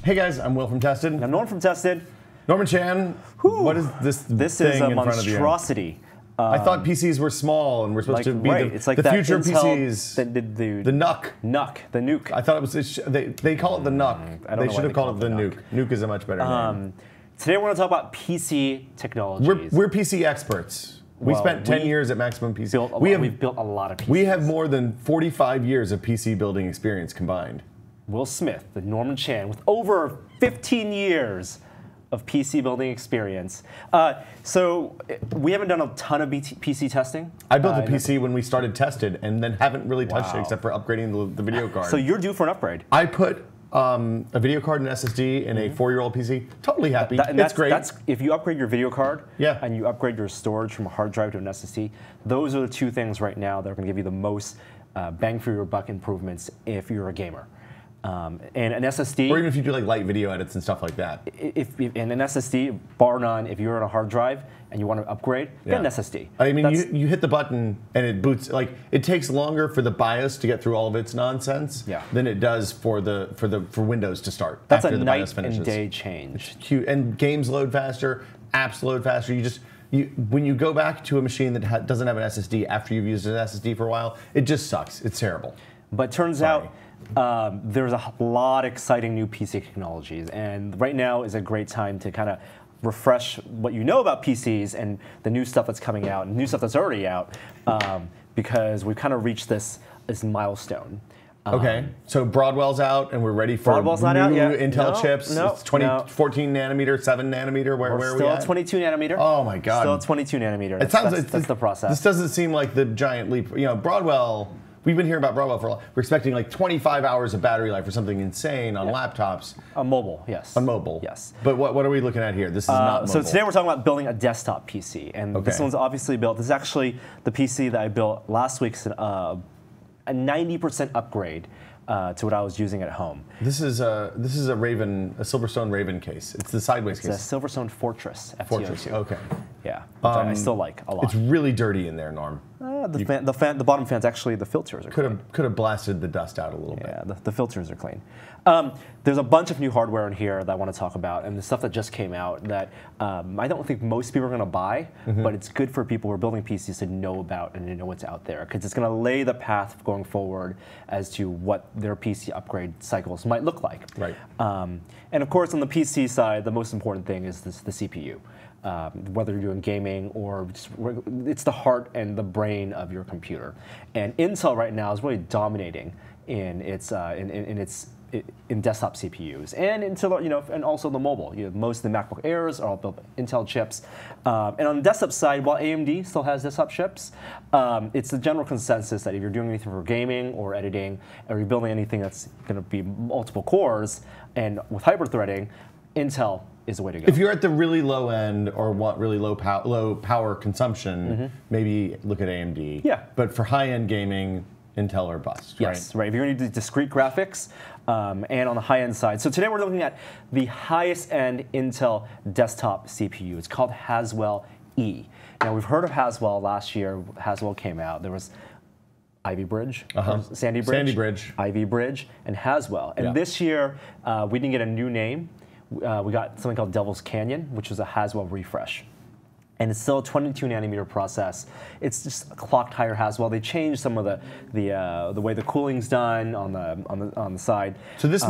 Hey guys, I'm Will from Tested. And I'm Norm from Tested. Norman Chan, what is this This thing is a in front of you? monstrosity. I thought PCs were small and we're supposed to be it's like the that future Intel, PCs. The NUC. NUC, the nuke. I thought it was, they call it the NUC. They should have called it the nuke. Nuke is a much better name. Today we're going to talk about PC technologies. We're PC experts. We spent 10 years at Maximum PC. We've built a lot of PCs. We have more than 45 years of PC building experience combined. Will Smith, the Norman Chan, with over 15 years of PC building experience. So we haven't done a ton of PC testing. I built a PC when we started Tested and then haven't really touched it except for upgrading the video card. So you're due for an upgrade. I put a video card and SSD in a 4-year-old PC. Totally happy. It's great. If you upgrade your video card and you upgrade your storage from a hard drive to an SSD, those are the two things right now that are going to give you the most bang for your buck improvements if you're a gamer. And an SSD, or even if you do like light video edits and stuff like that. And an SSD, bar none, if you're on a hard drive and you want to upgrade, get an SSD. I mean, you hit the button and it boots. Like it takes longer for the BIOS to get through all of its nonsense than it does for Windows to start. That's after a the night BIOS finishes. and day change. It's cute. And games load faster, apps load faster. When you go back to a machine that doesn't have an SSD after you've used an SSD for a while, it just sucks. It's terrible. But turns out there's a lot of exciting new PC technologies, and right now is a great time to kind of refresh what you know about PCs and the new stuff that's coming out, and new stuff that's already out, because we've kind of reached this milestone. Okay, so Broadwell's out, and we're ready for new Intel chips. It's 14 nanometer, 7 nanometer. Where are we at? Still at 22 nanometer. Oh my God! Still at 22 nanometer. That's the process. This doesn't seem like the giant leap. You know, Broadwell. We've been hearing about Broadwell for a while. We're expecting like 25 hours of battery life or something insane on laptops. On mobile, yes. On mobile, yes. But what are we looking at here? This is not mobile. So today we're talking about building a desktop PC, and this one's obviously built. This is actually the PC that I built last week's a 90% upgrade to what I was using at home. This is a Silverstone Raven case. It's the sideways case. It's a Silverstone Fortress FTO2. Fortress. Okay. Yeah, which I still like a lot. It's really dirty in there, Norm. The bottom fans, actually, the filters are clean. Could have blasted the dust out a little bit. Yeah, the filters are clean. There's a bunch of new hardware in here that I want to talk about, and the stuff that just came out that I don't think most people are going to buy, but it's good for people who are building PCs to know about and to know what's out there, because it's going to lay the path going forward as to what their PC upgrade cycles might look like. Right. And of course, on the PC side, the most important thing is the CPU. Whether you're doing gaming or it's the heart and the brain of your computer. And Intel right now is really dominating in its in desktop CPUs and and also the mobile. Most of the MacBook Airs are all built Intel chips. And on the desktop side, while AMD still has desktop chips, it's the general consensus that if you're doing anything for gaming or editing, or you're building anything that's going to be multiple cores and with hyper-threading, Intel is the way to go. If you're at the really low end or want really low power consumption, maybe look at AMD. Yeah. But for high-end gaming, Intel or bust, right? Yes, right. If you're going to do discrete graphics and on the high-end side. So today we're looking at the highest-end Intel desktop CPU. It's called Haswell-E. Now, we've heard of Haswell last year. Haswell came out. There was Ivy Bridge, Sandy Bridge, Ivy Bridge, and Haswell. And this year, we didn't get a new name. We got something called Devil's Canyon, which was a Haswell refresh. And it's still a 22 nanometer process. It's just a clocked higher Haswell. They changed some of the way the cooling's done on the side. So this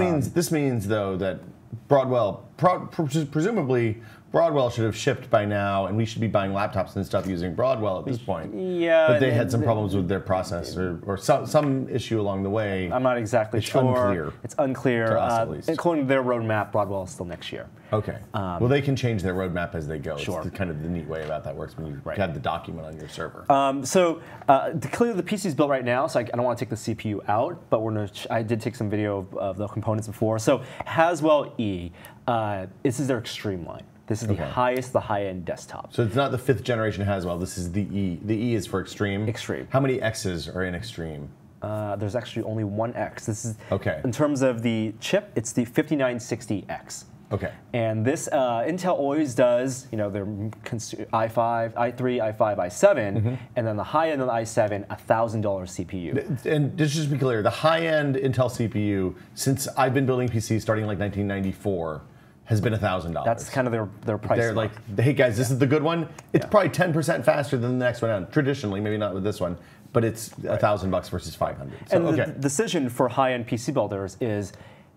means though that Broadwell, presumably Broadwell should have shipped by now, and we should be buying laptops and stuff using Broadwell at this point. Yeah. But they had some problems with their process or some issue along the way. I'm not exactly sure. Unclear. It's unclear. To us, at least. According to their roadmap, Broadwell is still next year. Okay. Well, they can change their roadmap as they go. Sure. It's kind of the neat way about that works when you have the document on your server. Clearly the PC is built right now, so I don't want to take the CPU out, but I did take some video of the components before. So Haswell-E, this is their extreme line. This is the highest, the high-end desktop. So it's not the 5th generation Haswell. This is the E. The E is for extreme. Extreme. How many X's are in extreme? There's actually only one X. This is in terms of the chip. It's the 5960X. Okay. And this Intel always does, you know, their i5, i3, i5, i7, and then the high end of the i7, $1,000 CPU. And just to be clear, the high-end Intel CPU, since I've been building PCs starting in like 1994, has been $1,000. That's kind of their price. They're like, hey guys, this is the good one. It's probably 10% faster than the next one down. Traditionally, maybe not with this one, but it's $1,000 versus 500. So, and the decision for high-end PC builders is,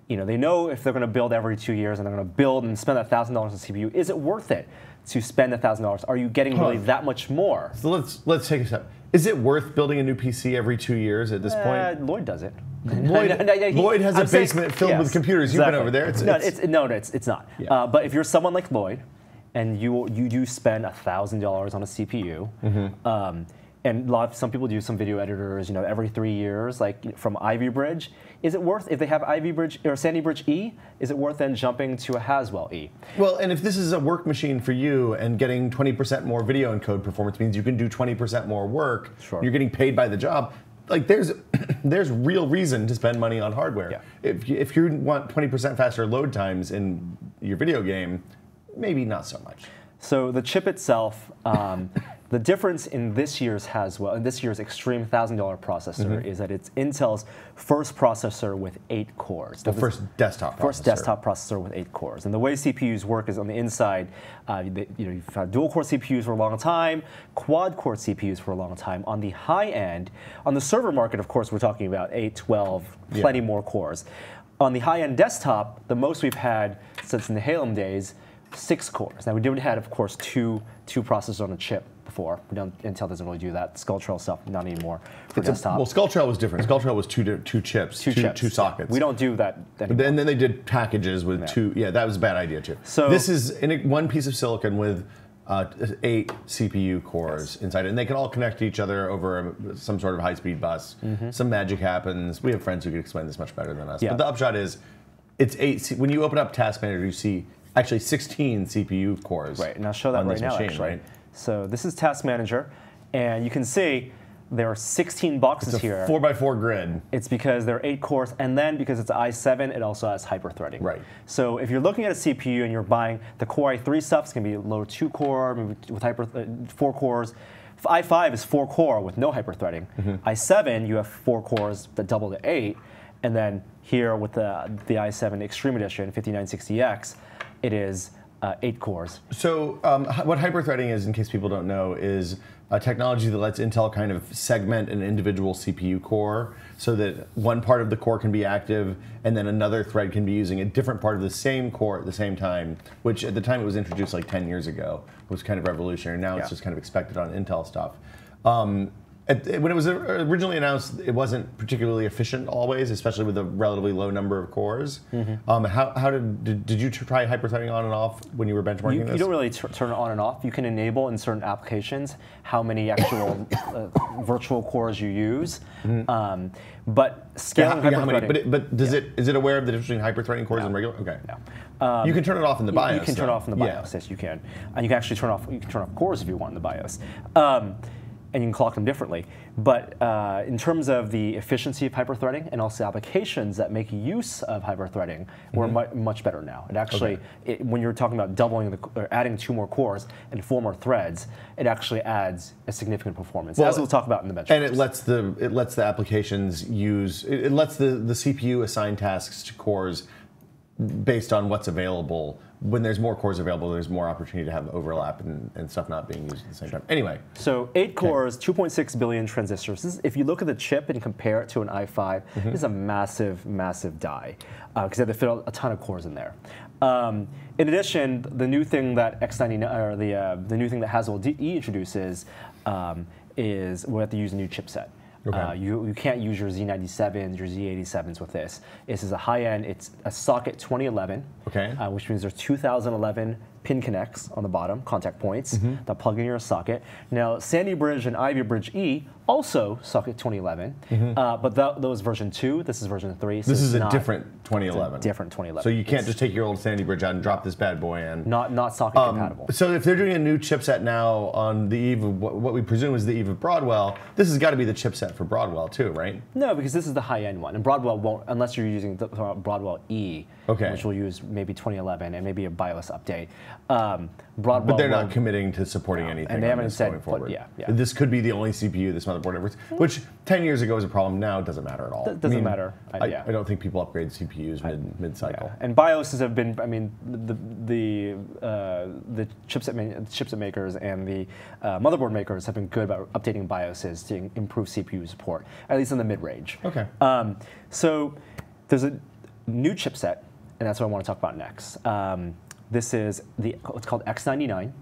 you know, they know if they're going to build every 2 years and they're going to build and spend $1,000 on CPU, is it worth it to spend $1,000? Are you getting really that much more? So let's take a step. Is it worth building a new PC every 2 years at this point? Lloyd does it. Lloyd has a basement filled with computers. You've been over there. It's not. Yeah. But if you're someone like Lloyd, and you do spend $1,000 on a CPU, and some people do, some video editors, you know, every 3 years, like from Ivy Bridge. Is it worth, if they have Ivy Bridge or Sandy Bridge E, is it worth then jumping to a Haswell-E? Well, and if this is a work machine for you and getting 20% more video encode performance means you can do 20% more work, you're getting paid by the job, like there's real reason to spend money on hardware. Yeah. If you want 20% faster load times in your video game, maybe not so much. So the chip itself, the difference in this year's Haswell, in this year's Extreme $1,000 processor is that it's Intel's first processor with 8 cores. The first desktop processor. First desktop processor with 8 cores. And the way CPUs work is on the inside, you've had dual-core CPUs for a long time, quad-core CPUs for a long time. On the high end, on the server market, of course, we're talking about 8, 12, plenty more cores. On the high-end desktop, the most we've had since the Halem days, 6 cores. Now, we did have, of course, two processors on a chip before. Intel doesn't really do that. Skulltrail stuff, not anymore for desktop. Well, Skulltrail was different. Skulltrail was two chips, two sockets. We don't do that anymore. And then they did packages with two. Yeah, that was a bad idea too. So this is one piece of silicon with 8 CPU cores inside it, and they can all connect to each other over some sort of high-speed bus. Some magic happens. We have friends who can explain this much better than us. But the upshot is, it's 8. When you open up Task Manager, you see actually 16 CPU cores. Right, and I'll show that on right this now, machine, actually. right? So this is Task Manager, and you can see there are 16 boxes here. 4x4 grid. It's because there are 8 cores, and then because it's i7, it also has hyper-threading. Right. So if you're looking at a CPU and you're buying the Core i3 stuff, it's going to be low 2-core, maybe with 4 cores. i5 is 4-core with no hyper-threading. i7, you have 4 cores that double to 8, and then here with the i7 Extreme Edition, 5960X, it is 8 cores. So what hyperthreading is, in case people don't know, is a technology that lets Intel kind of segment an individual CPU core so that one part of the core can be active and then another thread can be using a different part of the same core at the same time, which at the time it was introduced like 10 years ago, was kind of revolutionary. Now it's just kind of expected on Intel stuff. When it was originally announced, it wasn't particularly efficient always, especially with a relatively low number of cores. How did you try hyperthreading on and off when you were benchmarking this? You don't really turn it on and off. You can enable in certain applications how many actual virtual cores you use. But scaling hyperthreading. But is it aware of the difference between hyperthreading cores and regular? Okay. No. You can turn it off in the BIOS. You can turn it off in the BIOS. Yes, you can. And you can actually turn off cores if you want in the BIOS. And you can clock them differently. But in terms of the efficiency of hyperthreading and also applications that make use of hyperthreading, we're much better now. It actually, when you're talking about doubling or adding 2 more cores and 4 more threads, it actually adds a significant performance, as we'll talk about in the benchmarks. And it lets the applications use, it lets the CPU assign tasks to cores based on what's available. When there's more cores available, there's more opportunity to have overlap and stuff not being used at the same time. Anyway. So 8 cores, 2.6 billion transistors. If you look at the chip and compare it to an i5, this is a massive, massive die because they have to fit a ton of cores in there. In addition, the new thing that X99 or the new thing that Haswell-E introduces is we have to use a new chipset. You can't use your Z97s, your Z87s with this. This is a high-end, it's a socket 2011, which means there's 2011 pin connects on the bottom, contact points that plug in your socket. Now, Sandy Bridge and Ivy Bridge E also socket 2011, but those version 2. This is version 3. So this is a different 2011. Different 2011. So you can't just take your old Sandy Bridge out and drop this bad boy in. Not socket compatible. So if they're doing a new chipset now on the eve of what we presume is the eve of Broadwell, this has got to be the chipset for Broadwell too, right? No, because this is the high-end one, and Broadwell won't, unless you're using the Broadwell E, which will use maybe 2011 and maybe a BIOS update. Broadwell, but they're not committing to supporting anything. And they haven't said going forward. Yeah. This could be the only CPU this motherboard ever, which 10 years ago was a problem. Now it doesn't matter at all. It doesn't matter. I don't think people upgrade CPUs mid-cycle. Yeah. And BIOSes have been, I mean, the chipset makers and the motherboard makers have been good about updating BIOSes to improve CPU support, at least in the mid-range. Okay. So there's a new chipset, and that's what I want to talk about next. This is what's called X99.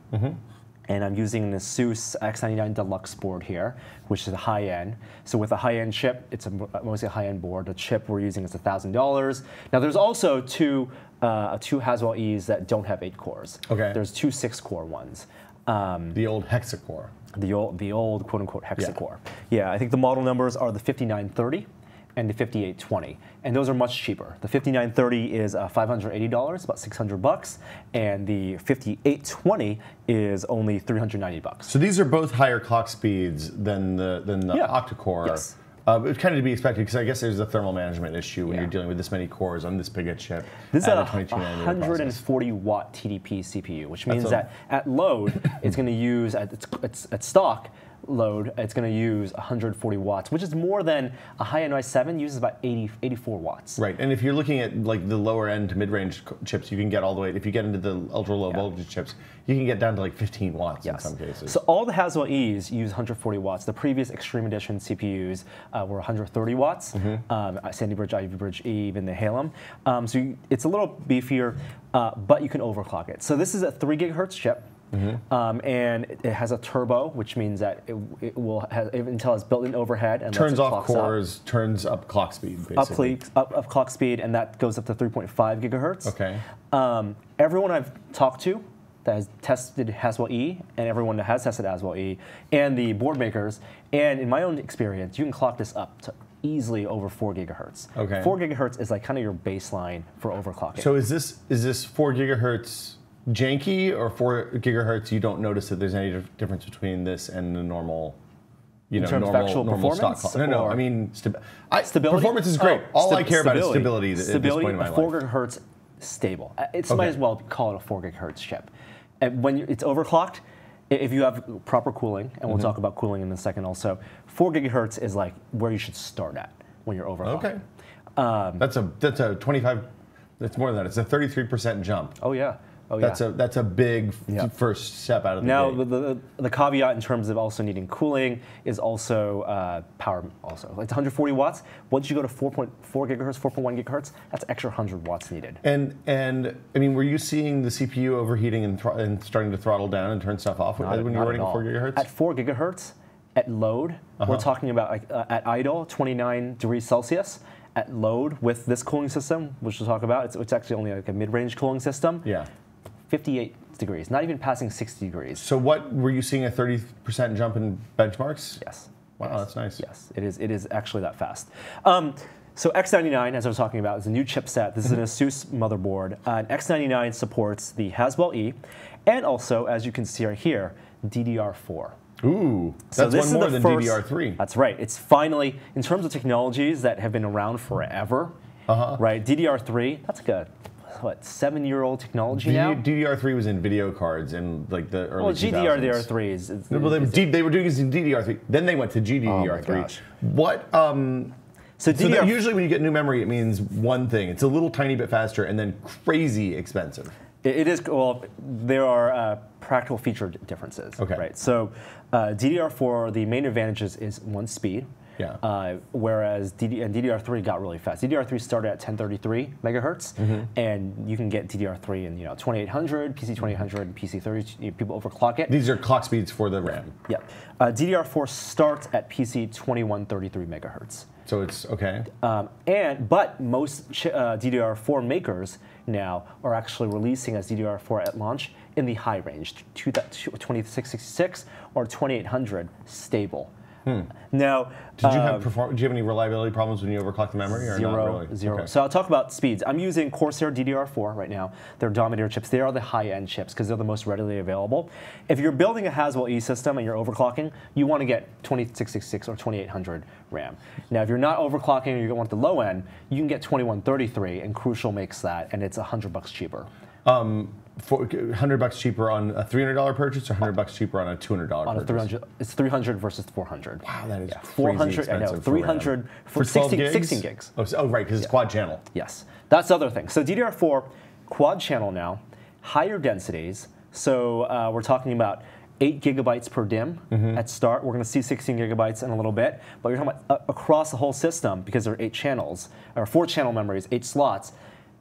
And I'm using the Asus X99 Deluxe board here, which is a high-end. So with a high-end chip, it's mostly a high-end board. The chip we're using is $1,000. Now there's also two Haswell-E's that don't have 8 cores. Okay. There's 2 6-core ones. The old hexacore. The old quote-unquote hexacore. Yeah, I think the model numbers are the 5930 and the 5820, and those are much cheaper. The 5930 is $580, about $600, and the 5820 is only $390. So these are both higher clock speeds than the octa-core. Yes. It's kind of to be expected because I guess there's a thermal management issue when you're dealing with this many cores on this big a chip. This is a 140-watt TDP CPU, which means that at load, it's going to use at stock load, it's going to use 140 watts, which is more than a high-end i7 uses about 84 watts. Right, and if you're looking at like the lower end to mid-range chips, you can get all the way, if you get into the ultra-low voltage chips, you can get down to like 15 watts in some cases. So all the Haswell-E's use 140 watts. The previous Extreme Edition CPUs were 130 watts, Sandy Bridge, Ivy Bridge E, even the Halem. So it's a little beefier, but you can overclock it. So this is a 3 gigahertz chip. And it has a turbo, which means that Intel has built-in overhead and turns off cores, turns up clock speed, basically. Up clock speed, and that goes up to 3.5 gigahertz. Okay. Everyone I've talked to that has tested Haswell-E, and everyone that has tested Haswell-E, and the board makers, and in my own experience, you can clock this up to easily over 4 gigahertz. Okay. 4 gigahertz is like kind of your baseline for overclocking. So is this 4 gigahertz janky, or 4 gigahertz you don't notice that there's any difference between this and the normal, in terms of actual performance? Stock clock? No, I mean stability. Performance is great. All I care about is stability at this point in my life. 4 gigahertz stable. It might as well call it a 4 gigahertz chip. And when it's overclocked, if you have proper cooling, and we'll talk about cooling in a second also, 4 gigahertz is like where you should start at when you're overclocked. Okay. That's a 25. That's more than that. It's a 33% jump. Oh yeah. Oh, that's a big first step out of the gate. Now, the caveat in terms of also needing cooling is also power. Also, like 140 watts. Once you go to 4.4 gigahertz, 4.1 gigahertz, that's extra 100 watts needed. And I mean, were you seeing the CPU overheating and starting to throttle down and turn stuff off when you're running at 4 gigahertz? At 4 gigahertz, at load, we're talking about like at idle, 29 degrees Celsius. At load with this cooling system, which we'll talk about, it's actually only like a mid-range cooling system. Yeah. 58 degrees, not even passing 60 degrees. So what, were you seeing a 30% jump in benchmarks? Yes. Wow, that's nice. Yes, it is actually that fast. So X99, as I was talking about, is a new chipset. This is an Asus motherboard. X99 supports the Haswell-E, and also, as you can see right here, DDR4. Ooh, that's one more than DDR3. That's right. It's finally, in terms of technologies that have been around forever, right? DDR3, that's like a 7-year-old technology now? DDR3 was in video cards in like the early 2000s. DDR3 is... they were doing this in DDR3. Then they went to GDDR3. Oh my gosh. What... So usually when you get new memory, it means one thing. It's a little tiny bit faster and then crazy expensive. It is, well, there are practical feature differences. Okay. Right. So DDR4, the main advantages is one, speed. Yeah. Whereas DDR3 got really fast. DDR3 started at 1033 megahertz, and you can get DDR3 in 2800, PC2800, and PC30. People overclock it. These are clock speeds for the RAM. Yeah. DDR4 starts at PC2133 megahertz. So it's okay. But most DDR4 makers now are actually releasing as DDR4 at launch in the high range, 2666 or 2800 stable. Now, do you have any reliability problems when you overclock the memory? Or zero, not really? zero. Okay. So I'll talk about speeds. I'm using Corsair DDR4 right now. They're Dominator chips. They are the high-end chips because they're the most readily available. If you're building a Haswell-E system and you're overclocking, you want to get 2666 or 2800 RAM. Now, if you're not overclocking and you want the low end, you can get 2133, and Crucial makes that, and it's $100 cheaper. $100 cheaper on a $300 purchase, or $100 cheaper on a $200 purchase? On a 300, it's 300 versus 400. Wow, that is crazy 400. expensive. I know, 300 for 16 gigs? 16 gigs. Oh, right, because it's quad channel. Yes, that's the other thing. So DDR4 quad channel now, higher densities. So we're talking about 8 gigabytes per DIMM at start. We're going to see 16 gigabytes in a little bit, but you're talking about across the whole system because there are 8 channels or 4 channel memories, 8 slots.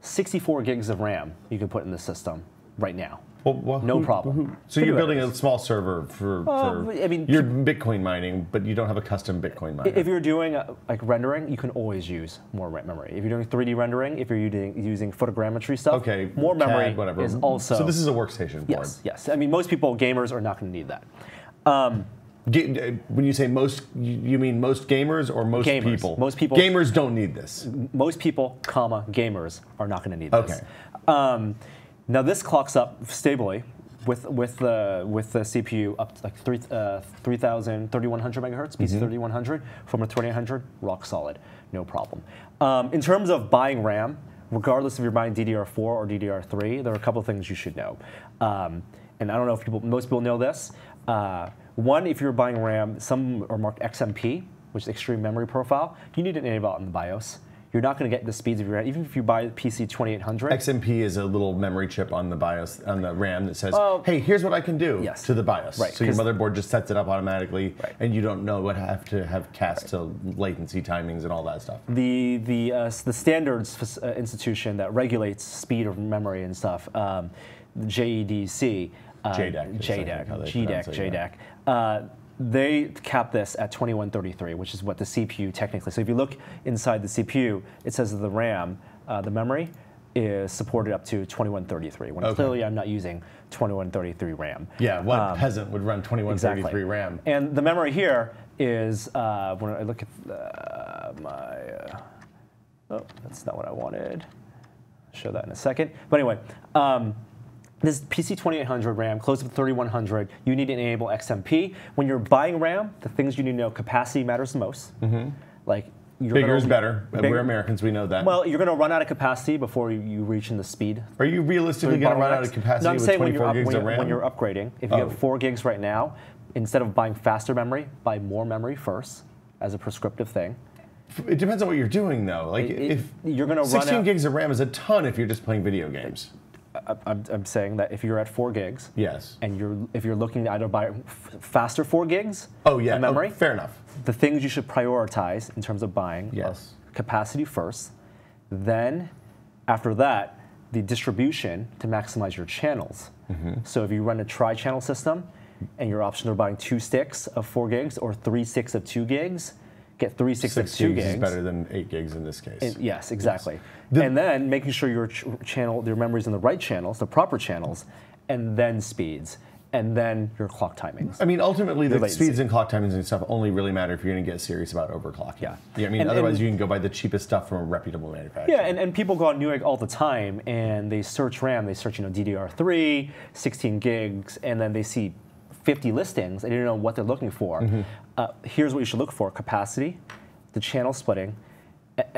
64 gigs of RAM you can put in the system right now. Well, no problem. So you're building a small server for I mean, you're Bitcoin mining, but you don't have a custom Bitcoin miner. If you're doing like rendering, you can always use more memory. If you're doing 3D rendering, if you're using photogrammetry stuff, more memory CAD, whatever. is also. So this is a workstation board. Yes. I mean, most people, gamers, are not going to need that. When you say most, you mean most gamers or most gamers. people? Most people. Gamers don't need this. Most people, gamers are not going to need this. Okay. Now this clocks up stably with the CPU up to like 3100 megahertz, PC 3100 from a 2800, rock solid, no problem. In terms of buying RAM, regardless if you're buying DDR4 or DDR3, there are a couple of things you should know. And I don't know if most people know this. One, if you're buying RAM, some are marked XMP, which is extreme memory profile. You need to enable it in the BIOS. You're not going to get the speeds of your RAM, even if you buy the PC 2800. XMP is a little memory chip on the BIOS, on the RAM that says, hey, here's what I can do to the BIOS. Right, so your motherboard just sets it up automatically, and you don't know what have to have cast to latency timings and all that stuff. The standards institution that regulates speed of memory and stuff, JEDC, JEDEC, they cap this at 2133, which is what the CPU technically. So if you look inside the CPU, it says that the RAM, the memory, is supported up to 2133. When clearly I'm not using 2133 RAM. Yeah, what peasant would run 2133 RAM? And the memory here is when I look at oh, that's not what I wanted. I'll show that in a second. But anyway. This PC 2800 RAM, close to 3100, you need to enable XMP. When you're buying RAM, the things you need to know, capacity matters the most. Like bigger is better. We're Americans, we know that. Well, you're going to run out of capacity before you reach in the speed. Are you realistically going to run out of capacity with 24 gigs of RAM? When you're upgrading, if you have 4 gigs right now, instead of buying faster memory, buy more memory first as a prescriptive thing. It depends on what you're doing, though. Like if you're going to run 16 gigs of RAM is a ton if you're just playing video games. I'm saying that if you're at 4 gigs, and if you're looking to either buy faster 4 gigs memory, fair enough. The things you should prioritize in terms of buying are capacity first, then after that, the distribution to maximize your channels. So if you run a tri-channel system and your options are buying 2 sticks of 4 gigs or 3 sticks of 2 gigs, get 3 sticks of 2 gigs. Is better than 8 gigs in this case. Yes, exactly. And then making sure your memory's in the right channels, the proper channels, and then speeds, and then your clock timings. I mean, ultimately, the speeds and clock timings and stuff only really matter if you're going to get serious about overclocking. I mean, otherwise you can go buy the cheapest stuff from a reputable manufacturer. Yeah, and people go on Newegg all the time, and they search RAM. They search, DDR3, 16 gigs, and then they see 50 listings, and they don't know what they're looking for. Here's what you should look for: capacity, the channel splitting,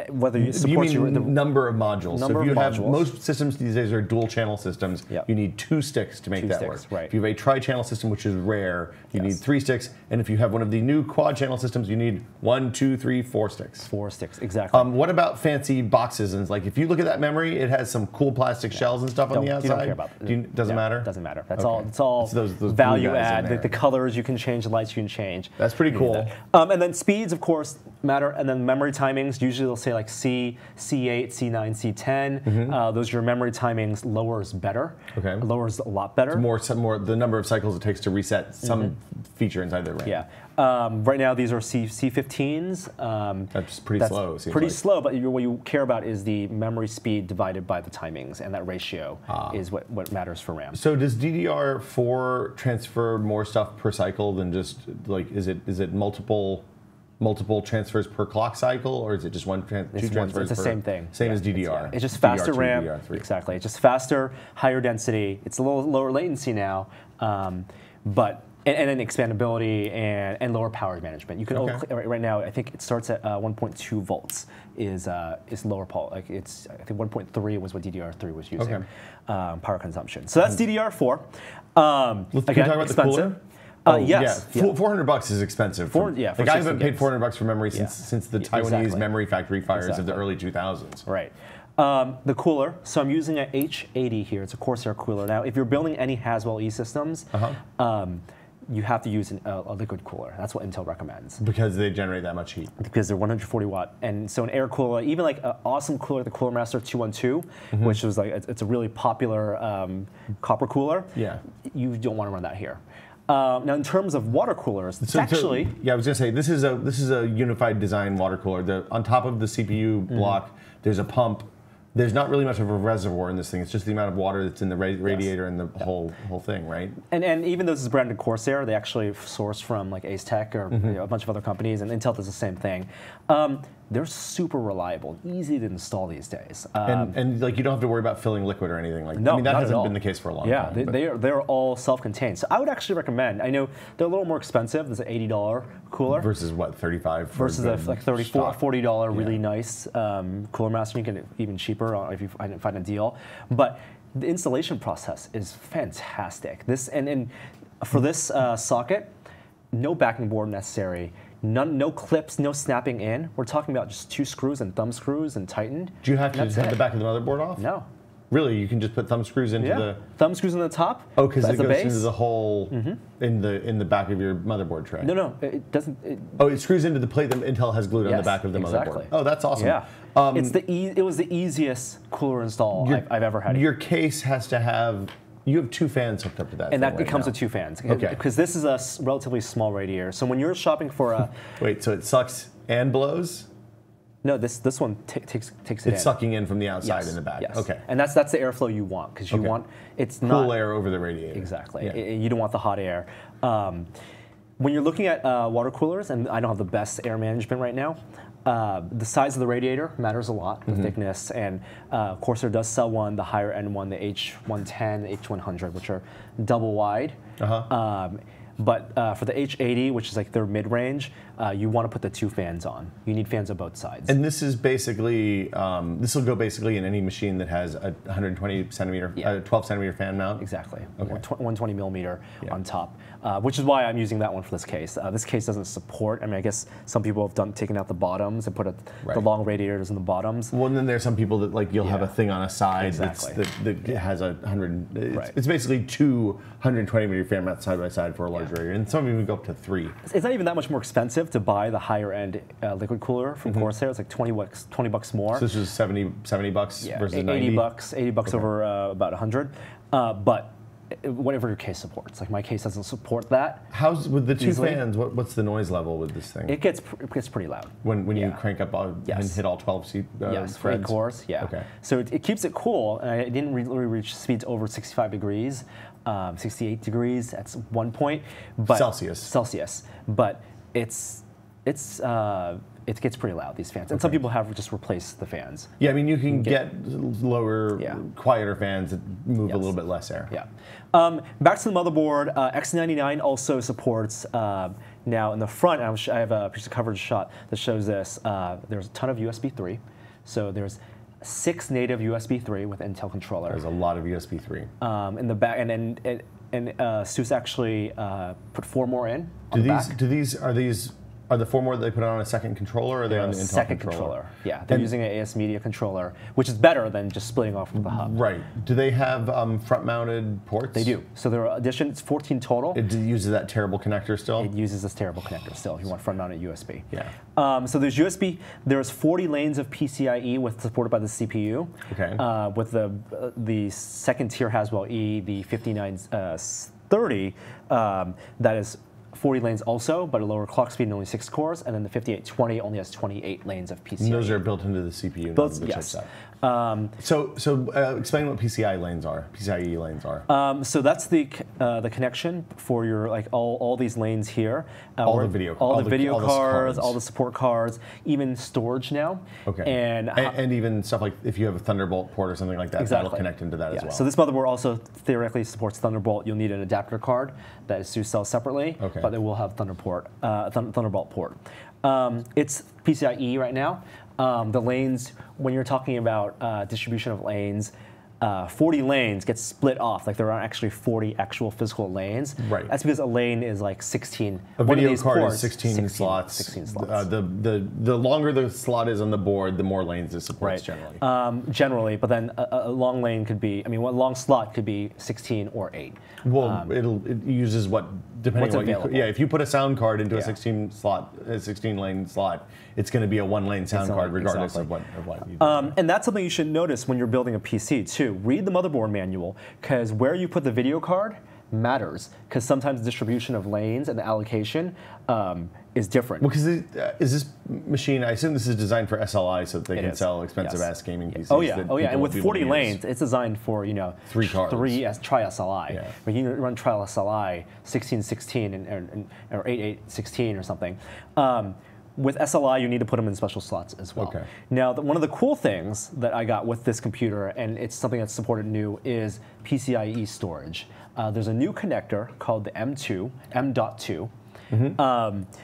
whether you support the number of modules. So if you have most systems these days are dual channel systems, you need 2 sticks to make that work. Right. If you have a tri-channel system, which is rare, you need 3 sticks. And if you have one of the new quad channel systems, you need 1, 2, 3, 4 sticks. 4 sticks, exactly. What about fancy boxes? And like if you look at that memory, it has some cool plastic shells and stuff on the outside. You don't care about it. Doesn't matter? Doesn't matter. That's all. It's all those blue value guys add. The colors you can change, the lights you can change. That's pretty cool. And then speeds, of course, matter. And then memory timings, usually they'll say like C8, C9, C10. Those are your memory timings. Lower is better. Okay. Lower is a lot better. Some more the number of cycles it takes to reset some feature inside the RAM. Yeah. Right now, these are C15s. That's pretty slow. Pretty slow, but what you care about is the memory speed divided by the timings, and that ratio is what matters for RAM. So does DDR4 transfer more stuff per cycle than just like is it multiple transfers per clock cycle, or is it just two transfers? It's the same thing. Same as DDR. It's just faster DDR2, RAM. DDR3. Exactly. It's just faster, higher density. It's a little lower latency now, but. And then expandability and lower power management. You can right now. I think it starts at 1.2 volts is lower power. Like I think 1.3 was what DDR3 was using power consumption. So that's DDR4. Can we talk about expensive. the cooler? Yes. Yeah. $400 is expensive. Like I haven't paid $400 for memory since the Taiwanese memory factory fires of the early 2000s. Right. The cooler. So I'm using an H80 here. It's a Corsair cooler. Now, if you're building any Haswell-E systems. You have to use a liquid cooler. That's what Intel recommends. Because they generate that much heat. Because they're 140 watt. And so an air cooler, even like an awesome cooler, the Cooler Master 212, which was like, it's a really popular copper cooler. Yeah. You don't want to run that here. Now, in terms of water coolers, it's actually... Yeah, I was going to say, this is a unified design water cooler. On top of the CPU block, there's a pump. There's not really much of a reservoir in this thing. It's just the amount of water that's in the radiator and the whole thing, right? And even though this is branded Corsair, they actually source from like Ace Tech or a bunch of other companies, and Intel does the same thing. They're super reliable, easy to install these days. And like you don't have to worry about filling liquid or anything like that. No, I mean, that hasn't all. been the case for a long time. Yeah, they're all self-contained. So I would actually recommend. I know they're a little more expensive. There's an $80 cooler versus what, $35 for versus a like $34, $40 really nice Cooler Master. You can get even cheaper if you find a deal. But the installation process is fantastic. And for this socket, no backing board necessary. No clips, no snapping in. We're talking about just 2 screws and thumb screws and tightened. Do you have to have the back of the motherboard off? No. Really, you can just put thumb screws into the thumb screws on the top. Oh, because it goes into the hole in the back of your motherboard tray. No, it doesn't. It screws into the plate that Intel has glued on the back of the motherboard. Oh, that's awesome. Yeah, it was the easiest cooler install I've ever had. Your case has to have. You have 2 fans hooked up to that. And that comes with 2 fans. Okay. Because this is a relatively small radiator. So when you're shopping for a... Wait, so it sucks and blows? No, this one takes it in. It's sucking in from the outside in the back. Yes. Okay. And that's the airflow you want, because you want... It's cool not... air over the radiator. Exactly. Yeah. You don't want the hot air. When you're looking at water coolers, and I don't have the best air management right now, the size of the radiator matters a lot, the thickness, and Corsair does sell one, the higher end one, the H110, H100, which are double wide. But for the H80, which is like their mid-range, you want to put the 2 fans on. You need fans on both sides. And this is basically, this will go basically in any machine that has a 120 centimeter, 12 centimeter fan mount? Exactly. Okay. 120 millimeter on top, which is why I'm using that one for this case. This case doesn't support, I mean, I guess some people have taken out the bottoms and put the long radiators in the bottoms. Well, and then there's some people that like, you'll have a thing on a side that has a 100, it's basically 2 120 millimeter fan mounts side by side for a large radiator, and some even go up to 3. It's not even that much more expensive to buy the higher end liquid cooler from Corsair. It's like 20 bucks more. So this is $70 versus 80 90? $80 over about 100. But whatever your case supports. Like my case doesn't support that. How's with the 2 fans? What's the noise level with this thing? It gets pretty loud when you crank up and hit all 12 threads. 8 cores. Yeah. Okay. So it keeps it cool. I didn't really reach speeds over 65 degrees, 68 degrees at one point. But Celsius. But it gets pretty loud, these fans. And some people have just replaced the fans. Yeah, I mean, you can get lower, quieter fans that move a little bit less air. Yeah. Back to the motherboard, X99 also supports, now in the front, I have a piece of coverage shot that shows this. There's a ton of USB 3. So there's 6 native USB 3 with Intel controller. There's a lot of USB 3. In the back, and Seuss actually put 4 more in on the back. Are these Are the 4 more that they put on a second controller, or are they on the Intel second controller? Yeah, they're using an AS Media controller, which is better than just splitting off from the hub. Right. Do they have front-mounted ports? They do. So there are it's 14 total. It uses that terrible connector still? It uses this terrible connector still if you want front-mounted USB. Yeah. So there's USB. There's 40 lanes of PCIe supported by the CPU. Okay. With the second-tier Haswell-E, the 5930, that is 40 lanes also, but a lower clock speed and only 6 cores, and then the 5820 only has 28 lanes of PCIe. And those are built into the CPU, not the yes. chipset. Explain what PCIe lanes are. So that's the connection for your all these lanes here. All the video cards, all the support cards, even storage now. Okay. And even stuff like if you have a Thunderbolt port or something like that, exactly. that'll connect into that as well. So this motherboard also theoretically supports Thunderbolt. You'll need an adapter card that is to sell separately, but it will have Thunderbolt port. It's PCIe right now. The lanes, when you're talking about distribution of lanes, 40 lanes get split off. Like there aren't actually 40 actual physical lanes. Right. That's because a lane is like 16. A video card ports, is 16 slots. 16 slots. The longer the slot is on the board, the more lanes it supports generally. Generally, but then a long lane could be, one long slot could be 16 or 8. Well, it uses depending on what if you put a sound card into a 16 lane slot, it's going to be a 1-lane sound card regardless of what you do. And that's something you should notice when you're building a PC too. Read the motherboard manual, because where you put the video card matters, because sometimes the distribution of lanes and the allocation is different. Well, because is this machine, I assume this is designed for SLI so that they can sell expensive-ass gaming PCs. Oh yeah, and with 40 lanes, it's designed for 3 cards. 3 tri-SLI. Yeah. But you can run tri-SLI 1616 or 8816 or something. With SLI, you need to put them in special slots as well. Okay. Now, one of the cool things that I got with this computer, and it's something that's supported new, is Pcie Storage. There's a new connector called the M.2.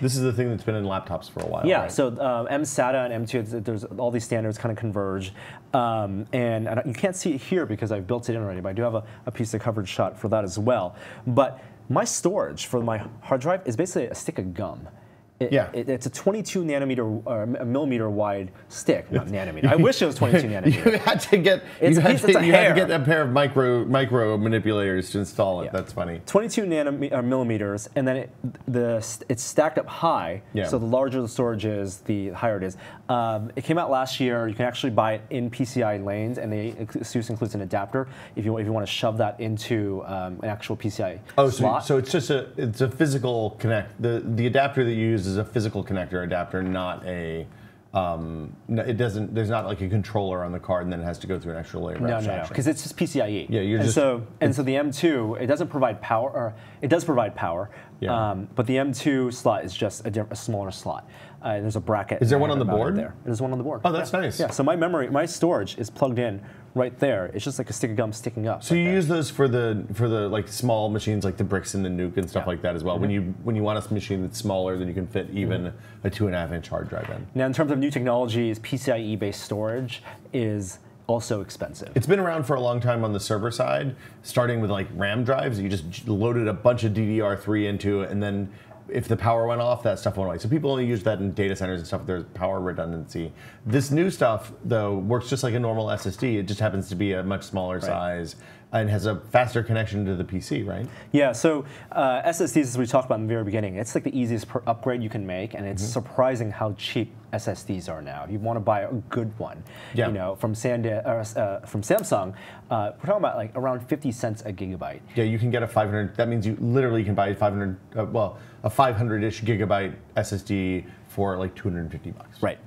This is the thing that's been in laptops for a while. Yeah, right? so M-SATA and M2, there's all these standards kind of converge. And you can't see it here because I've built it in already, but I do have a piece of coverage shot for that as well. But my storage for my hard drive is basically a stick of gum. It's a 22 nanometer or a millimeter wide stick, not nanometer. I wish it was 22 nanometer. You had to get a pair of micro manipulators to install it. Yeah. That's funny. 22 millimeters, and then it's stacked up high. Yeah. So the larger the storage is, the higher it is. It came out last year. You can actually buy it in PCI lanes, and SUSE includes an adapter if you want to shove that into an actual PCI slot. So it's just a physical connect. The adapter that you use is a physical connector adapter, not a. There's not like a controller on the card, and then it has to go through an extra layer of abstraction. No, because it's just PCIe. Yeah, so the M2, it doesn't provide power, or it does provide power. Yeah. But the M2 slot is just a smaller slot. There's a bracket. Is there one on the board? There. There's one on the board. Oh, that's nice. Yeah. So my storage is plugged in right there. It's just like a stick of gum sticking up. So you use those for the like small machines like the Bricks and the Nuke and stuff like that as well. Mm-hmm. When you want a machine that's smaller, then you can fit even a 2.5-inch hard drive in. Now, in terms of new technologies, PCIe-based storage is also expensive. It's been around for a long time on the server side, starting with like RAM drives. You just loaded a bunch of DDR4 into it, and then if the power went off, that stuff went away. So people only use that in data centers and stuff. There's power redundancy. This new stuff, though, works just like a normal SSD. It just happens to be a much smaller size and has a faster connection to the PC, right? Yeah, so SSDs, as we talked about in the very begining, it's like the easiest upgrade you can make, and it's surprising how cheap SSDs are now. If you want to buy a good one, from Samsung, we're talking about like around 50 cents a gigabyte. Yeah, you can get a 500. That means you literally can buy a 500-ish gigabyte SSD for like $250. Right.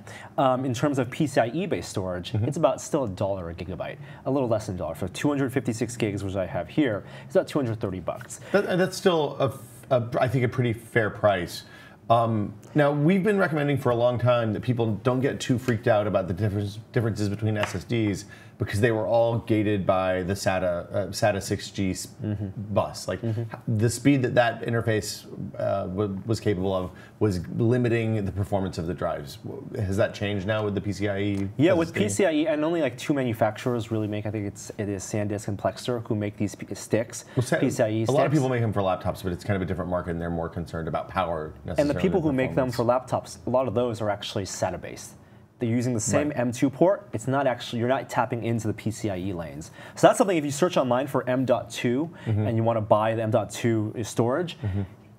In terms of PCIe-based storage, it's about still $1 a gigabyte, a little less than $1. For 256 gigs, which I have here, it's about $230. That's still, I think, a pretty fair price. Now, we've been recommending for a long time that people don't get too freaked out about the differences between SSDs because they were all gated by the SATA 6G bus. Like the speed that interface was capable of was limiting the performance of the drives. Has that changed now with the PCIe? Yeah, SSD? with PCIe, and only like 2 manufacturers really make. I think it is SanDisk and Plextor who make these sticks. PCIe sticks. A lot of people make them for laptops, but it's kind of a different market, and they're more concerned about power necessarily. And necessarily people who make them performance. for laptops, a lot of those are actually SATA-based. They're using the same M2 port. It's not actually, you're not tapping into the PCIe lanes. So that's something, if you search online for M.2 and you want to buy the M.2 storage,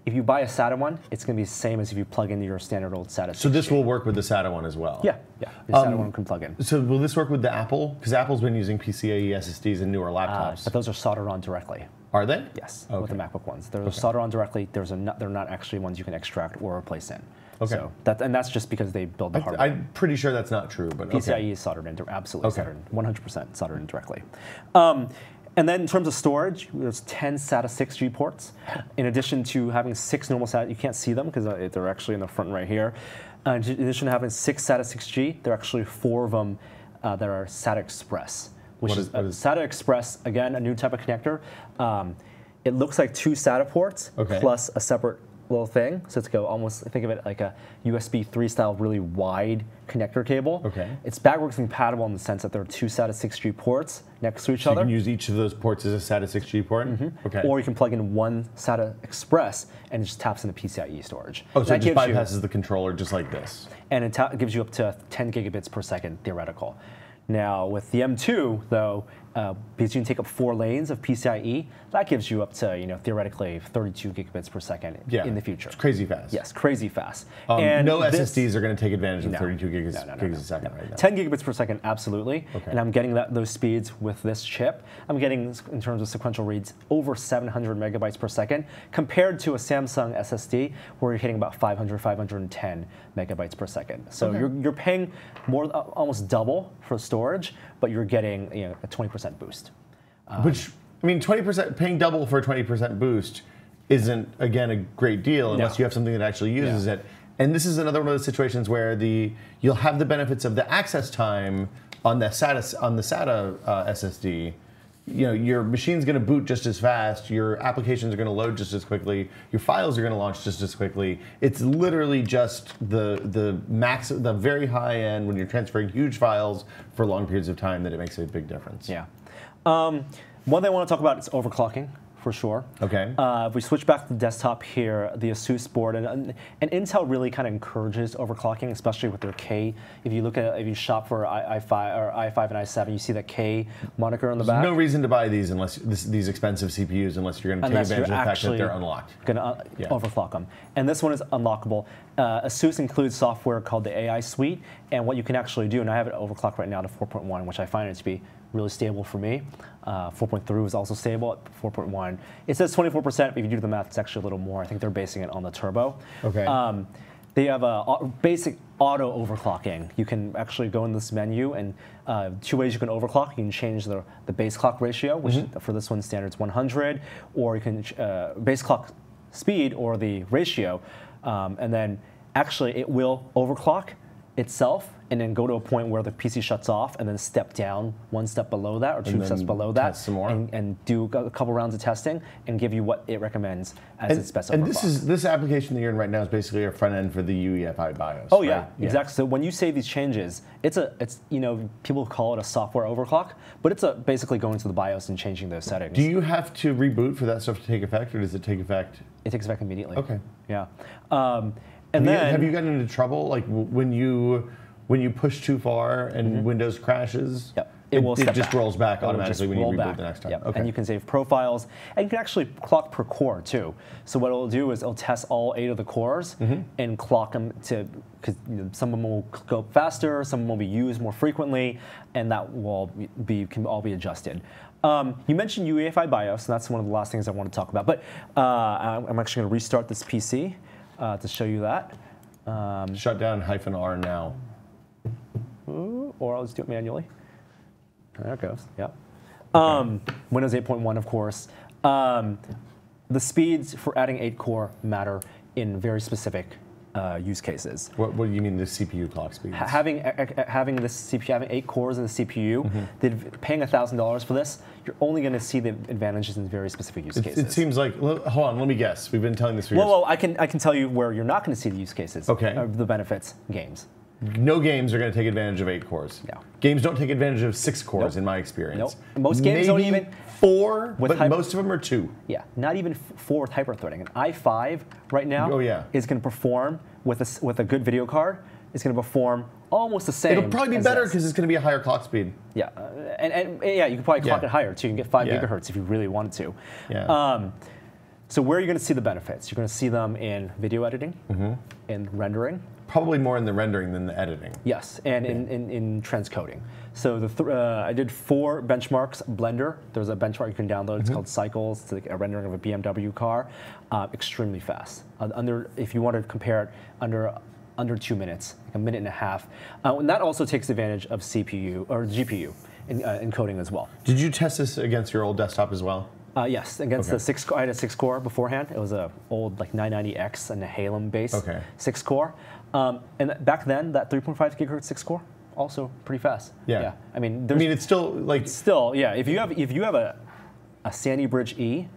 if you buy a SATA one, it's going to be the same as if you plug into your standard old SATA. So this will work with the SATA one as well? Yeah, yeah. The SATA one can plug in. So will this work with the Apple? Because Apple's been using PCIe SSDs in newer laptops. But those are soldered on directly. Are they? Yes, with the MacBook ones. They're soldered on directly. They're not actually ones you can extract or replace in. Okay. So that's just because they build the hardware. I'm pretty sure that's not true, but PCIe is soldered in, absolutely soldered in, 100% soldered in directly. And then in terms of storage, there's 10 SATA 6G ports. In addition to having 6 normal SATA, you can't see them because they're actually in the front right here. In addition to having 6 SATA 6G, there are actually 4 of them that are Sata Express, which is Sata Express, again, a new type of connector. It looks like 2 SATA ports plus a separate little thing. So it's almost, think of it like a USB 3 style really wide connector cable. Okay. It's backwards compatible in the sense that there are 2 SATA 6G ports next to each other. You can use each of those ports as a SATA 6G port? Okay. Or you can plug in one SATA Express and it just taps into PCIe storage. Oh, so it just bypasses the controller just like this? And it gives you up to 10 gigabits per second theoretical. Now with the M2 though, because you can take up 4 lanes of PCIe, that gives you up to theoretically 32 gigabits per second in the future. It's crazy fast. Yes, crazy fast. And no SSDs are going to take advantage of 32 gigs a second right now. 10 gigabits per second, absolutely. Okay. And I'm getting those speeds with this chip. I'm getting, in terms of sequential reads, over 700 megabytes per second, compared to a Samsung SSD where you're hitting about 500, 510 megabytes per second. So you're paying more, almost double for storage, but you're getting a 20% boost. Which, I mean, 20%, paying double for a 20% boost isn't, again, a great deal unless you have something that actually uses it. And this is another one of those situations where you'll have the benefits of the access time on the SATA SSD. Your machine's going to boot just as fast, your applications are going to load just as quickly, your files are going to launch just as quickly. It's literally just the very high end when you're transferring huge files for long periods of time that it makes a big difference. Yeah. One thing I want to talk about is overclocking, for sure. Okay. If we switch back to the desktop here, the Asus board, and Intel really kind of encourages overclocking, especially with their K. If you shop for i5 or i5 and i7, you see that K moniker on the back. There's no reason to buy these unless these expensive CPUs unless you're going to take advantage of the fact that they're unlocked. Going to overclock them, and this one is unlockable. Asus includes software called the AI Suite, and what you can actually do, and I have it overclocked right now to 4.1, which I find it to be really stable for me. 4.3 is also stable at 4.1. It says 24%, but if you do the math, it's actually a little more. I think they're basing it on the turbo. Okay. They have a basic auto overclocking. You can actually go in this menu, and 2 ways you can overclock. You can change the base clock ratio, which for this one standard's 100, or you can base clock speed or the ratio, and then actually it will overclock itself and then go to a point where the PC shuts off and then step down 1 step below that or 2 steps below that test some more. And do a couple rounds of testing and give you what it recommends as its best overclock. And this application that you're in right now is basically a front end for the UEFI BIOS. Oh yeah, exactly. So when you say these changes, it's people call it a software overclock, but it's basically going to the BIOS and changing those settings. Do you have to reboot for that stuff to take effect, or does it take effect? It takes effect immediately. Okay. Yeah. Have you gotten into trouble like when you push too far and Windows crashes? Yep. It just rolls back automatically when you reboot the next time. Yep. Okay. And you can save profiles, and you can actually clock per core too. So what it'll do is it'll test all 8 of the cores and clock them because some of them will go faster, some of them will be used more frequently, and that will can all be adjusted. You mentioned UEFI BIOS, and that's one of the last things I want to talk about. But I'm actually going to restart this PC to show you that. Shut down -R now. Or I'll just do it manually. There it goes. Yep. Windows 8.1, of course. The speeds for adding 8-core matter in very specific use cases. What do you mean the CPU clock speeds? Having this CPU, having 8 cores in the CPU, paying $1,000 for this, you're only going to see the advantages in very specific use cases. It seems like, hold on, let me guess. We've been telling this for years. Well, I can tell you where you're not going to see the use cases. Okay. The benefits, games. No games are going to take advantage of 8 cores. No. Games don't take advantage of 6 cores Nope. in my experience. Nope. Most games don't even 4, but most of them are 2. Yeah, not even 4 with hyper-threading. An i5 right now is going to perform with a good video card. It's going to perform almost the same. It'll probably be better because it's going to be a higher clock speed. Yeah, and yeah, you can probably clock it higher too. You can get 5 gigahertz if you really wanted to. Yeah. So where are you going to see the benefits? You're going to see them in video editing, in rendering. Probably more in the rendering than the editing. Yes, and in transcoding. So I did 4 benchmarks. Blender, there's a benchmark you can download. It's called Cycles. It's like a rendering of a BMW car. Extremely fast. If you want to compare it, under 2 minutes, like a minute and a half. And that also takes advantage of CPU or GPU encoding as well. Did you test this against your old desktop as well? Yes, against the 6 core. I had a 6 core beforehand. It was a old like 990X and a Halem base 6 core. And back then, that 3.5 gigahertz 6 core, also pretty fast. Yeah. I mean, it's still like If you have a Sandy Bridge E,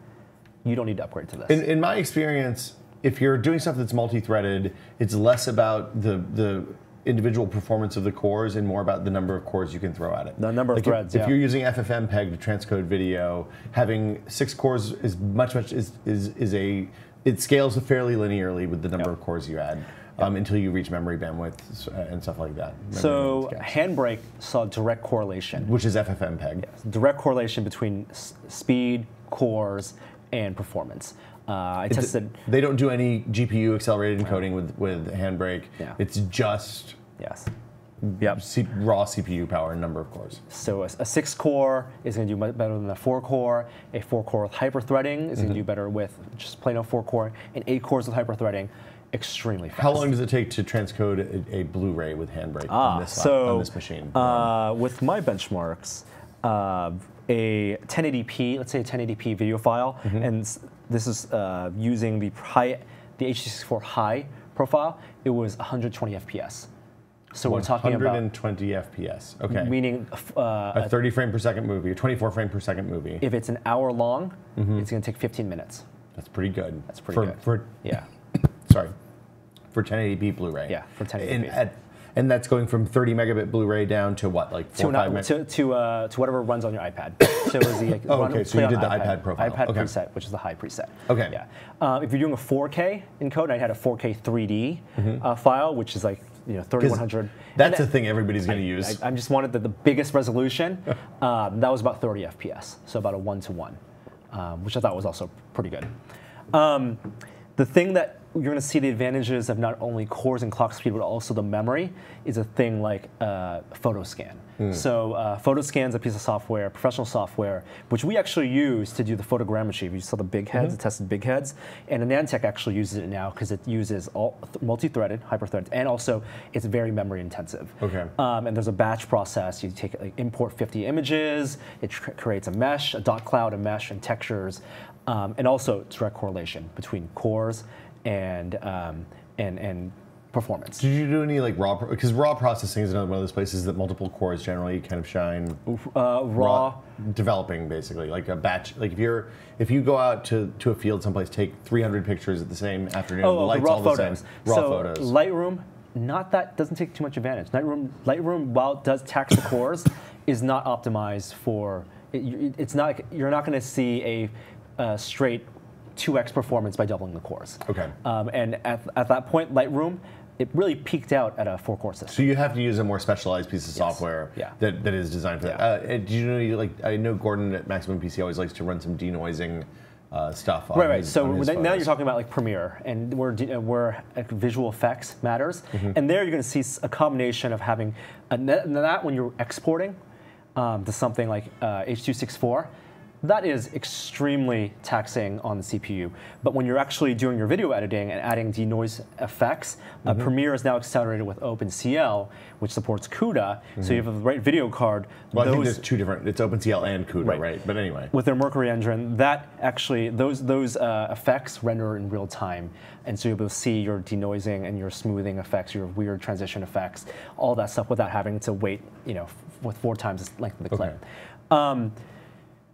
you don't need to upgrade to this. In my experience, if you're doing stuff that's multi-threaded, it's less about the individual performance of the cores and more about the number of cores you can throw at it. The number of threads. If you're using FFmpeg to transcode video, having 6 cores is it scales fairly linearly with the number of cores you add. Until you reach memory bandwidth and stuff like that. So Handbrake saw direct correlation. Which is FFmpeg. Yes, direct correlation between speed, cores, and performance. I tested. They don't do any GPU accelerated encoding with Handbrake. Yeah. It's just raw CPU power and number of cores. So a 6 core is going to do much better than a 4 core. A 4 core with hyper-threading is going to do better with just plain old 4 core. And 8 cores with hyper-threading, extremely fast. How long does it take to transcode a Blu-ray with Handbrake on this machine? With my benchmarks, a 1080p, let's say a 1080p video file, and this is using the H.264 high profile, it was 120 FPS. So we're talking about 120 FPS. Okay. Meaning a 30 frame per second movie, a 24 frame per second movie. If it's an hour long, it's going to take 15 minutes. That's pretty good. That's pretty good. Sorry. For 1080p Blu-ray. Yeah, for 1080p. And that's going from 30 megabit Blu-ray down to what, like 4 or 5 megabit? To whatever runs on your iPad. So it was the okay, so you did the iPad profile. iPad preset, which is the high preset. Okay. Yeah. If you're doing a 4K encode, I had a 4K 3D file, which is like 3100. That's the thing everybody's going to use. I just wanted the biggest resolution. That was about 30 FPS, so about a 1-to-1, which I thought was also pretty good. The thing that you're going to see the advantages of not only cores and clock speed, but also the memory, is a thing like Photoscan. So Photoscan is a piece of software, professional software, which we actually use to do the photogrammetry. You saw the big heads, it tested big heads, and Anantech actually uses it now because it uses all multi-threaded, hyper-threaded, and also it's very memory intensive. Okay. And there's a batch process. You take import 50 images, it creates a mesh, a dot cloud, a mesh, and textures, and also direct correlation between cores and performance. Did you do any like raw? Because raw processing is another one of those places that multiple cores generally kind of shine. Raw developing basically like a batch. Like if you go out to a field someplace, take 300 pictures at the same afternoon. The lights raw all photos. The same. Raw photos. Lightroom, doesn't take too much advantage. Lightroom, while it does tax the cores, is not optimized for. It's not. You're not going to see a straight 2x performance by doubling the cores. Okay. And at that point, Lightroom, it really peaked out at a 4-core system. So you have to use a more specialized piece of software that is designed for that. Do you know, I know Gordon at Maximum PC always likes to run some denoising stuff. Right. So now you're talking about like Premiere, and where visual effects matters. And there you're going to see a combination of having that when you're exporting to something like H.264. That is extremely taxing on the CPU. But when you're actually doing your video editing and adding denoise effects, Premiere is now accelerated with OpenCL, which supports CUDA. So you have the right video card. Well, I think there's two different. It's OpenCL and CUDA, right? But anyway, with their Mercury engine, that actually those effects render in real time, and so you'll be able to see your denoising and your smoothing effects, your weird transition effects, all that stuff without having to wait, with 4 times the length of the clip.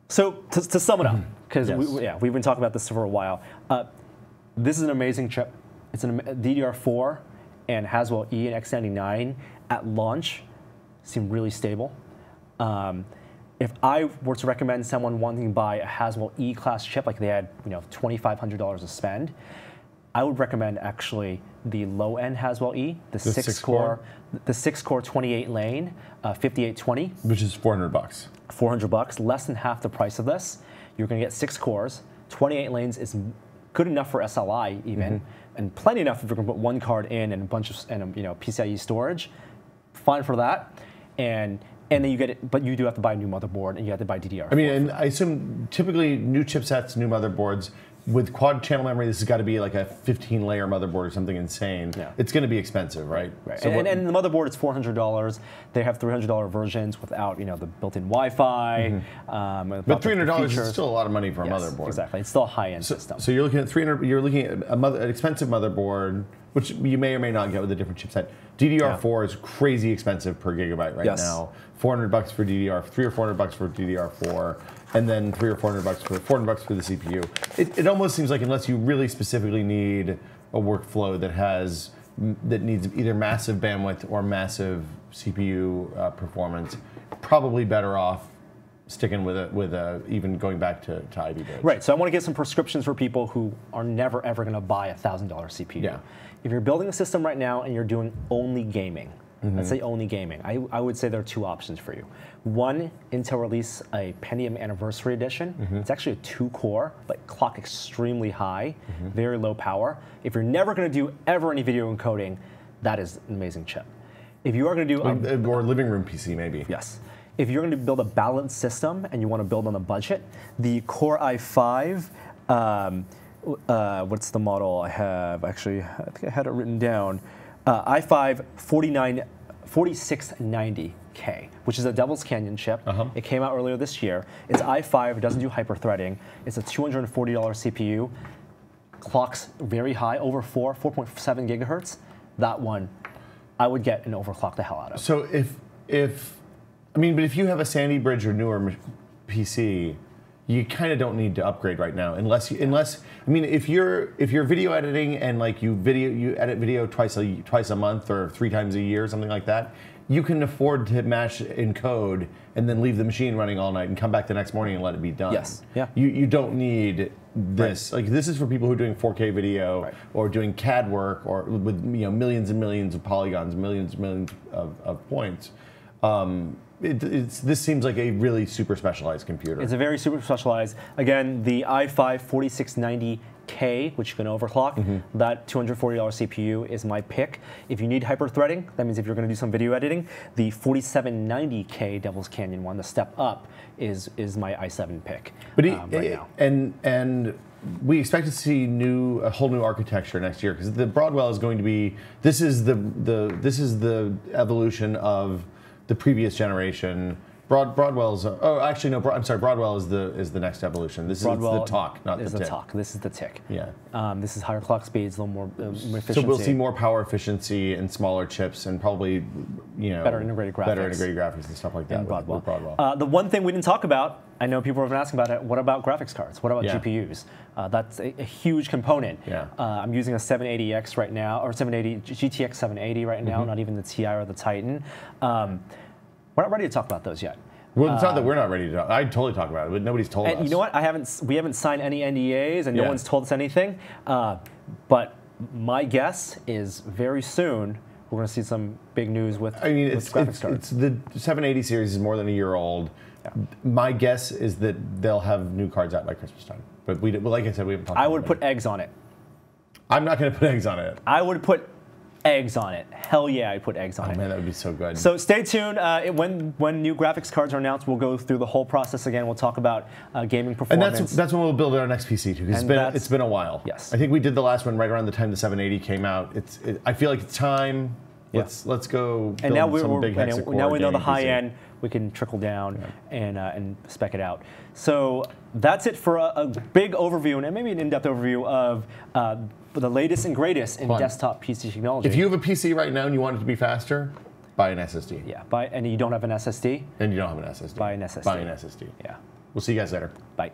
So to sum it up, because we've been talking about this for a while, this is an amazing chip. It's a DDR4, and Haswell-E and X99 at launch seem really stable. If I were to recommend someone wanting to buy a Haswell-E class chip, like they had $2,500 to spend, I would recommend actually the low-end Haswell-E, the 6-core, the 6-core 28-lane, 5820, which is $400. $400, less than half the price of this. You're going to get 6 cores. 28 lanes is good enough for SLI even, and plenty enough if you're going to put one card in and a bunch of PCIe storage. Fine for that, and then you get it, but you do have to buy a new motherboard and you have to buy DDR4. I mean, and I assume typically new chipsets, new motherboards. With quad channel memory, this has got to be like a 15-layer motherboard or something insane. Yeah. It's going to be expensive, right? Right. So and the motherboard is $400. They have $300 versions without the built-in Wi-Fi. But $300 is still a lot of money for a motherboard. Exactly. It's still a high-end system. So you're looking at $300. You're looking at an expensive motherboard, which you may or may not get with a different chipset. DDR4 is crazy expensive per gigabyte right now. $400 for DDR, $300 or $400 for DDR4, and then $300 or $400 for the CPU. It almost seems like unless you really specifically need a workflow that needs either massive bandwidth or massive CPU performance, probably better off sticking with even going back to Ivy Bridge. Right. So I want to get some prescriptions for people who are never ever going to buy a $1,000 CPU. Yeah. If you're building a system right now and you're doing only gaming, let's say only gaming, I would say there are 2 options for you. One, Intel released a Pentium Anniversary Edition. It's actually a 2-core, but clock extremely high, very low power. If you're never going to do ever any video encoding, that is an amazing chip. If you are going to do or living room PC maybe. Yes. If you're going to build a balanced system and you want to build on a budget, the Core i5, what's the model I have? Actually, I think I had it written down. i5 4690K, which is a Devil's Canyon chip. It came out earlier this year. It's i5, it doesn't do hyper-threading. It's a $240 CPU. Clocks very high, over 4.7 gigahertz. That one, I would get and overclock the hell out of. So but if you have a Sandy Bridge or newer PC, you kind of don't need to upgrade right now, unless if you're video editing and like you edit video twice a month or 3 times a year, something like that, you can afford to mash in code and then leave the machine running all night and come back the next morning and let it be done. Yes. Yeah. You don't need this. Like this is for people who are doing 4K video or doing CAD work or with millions and millions of polygons, millions and millions of points. This seems like a really super specialized computer. It's a very super specialized. Again, the i5 4690K, which you can overclock, that $240 CPU is my pick. If you need hyper-threading, that means if you're going to do some video editing, the 4790K Devil's Canyon one, the step up, is my i7 pick right now. And we expect to see a whole new architecture next year because the Broadwell is going to be. This is the evolution of the previous generation. Broadwell's. Oh, actually, no. I'm sorry. Broadwell is the next evolution. This is the talk, not the tick. This is the tick. Yeah. This is higher clock speeds, a little more efficiency. So we'll see more power efficiency and smaller chips, and probably better integrated graphics and stuff like that. Broadwell. With Broadwell. The one thing we didn't talk about, I know people have been asking about it. What about graphics cards? What about GPUs? That's a huge component. Yeah. I'm using a 780X right now, or GTX 780 right now. Not even the Ti or the Titan. We're not ready to talk about those yet. Well, it's not that we're not ready to talk. I'd totally talk about it, but nobody's told us. You know what? We haven't signed any NDAs, and no one's told us anything. But my guess is very soon we're going to see some big news with graphics cards. The 780 series is more than a year old. Yeah. My guess is that they'll have new cards out by Christmas time. But like I said, we haven't talked about it. I would put eggs on it. I'm not going to put eggs on it. I would put eggs on it. Hell yeah, I'd put eggs on it. Oh man, that would be so good. So stay tuned. When new graphics cards are announced, we'll go through the whole process again. We'll talk about gaming performance. And that's when we'll build our next PC too. Because it's been a while. Yes. I think we did the last one right around the time the 780 came out. I feel like it's time. Let's go. And now some big now we know the high end. We can trickle down and spec it out. So that's it for a big overview and maybe an in-depth overview of the latest and greatest in desktop PC technology. If you have a PC right now and you want it to be faster, buy an SSD. Yeah, and you don't have an SSD? And you don't have an SSD. Buy an SSD. Buy an SSD. Yeah. We'll see you guys later. Bye.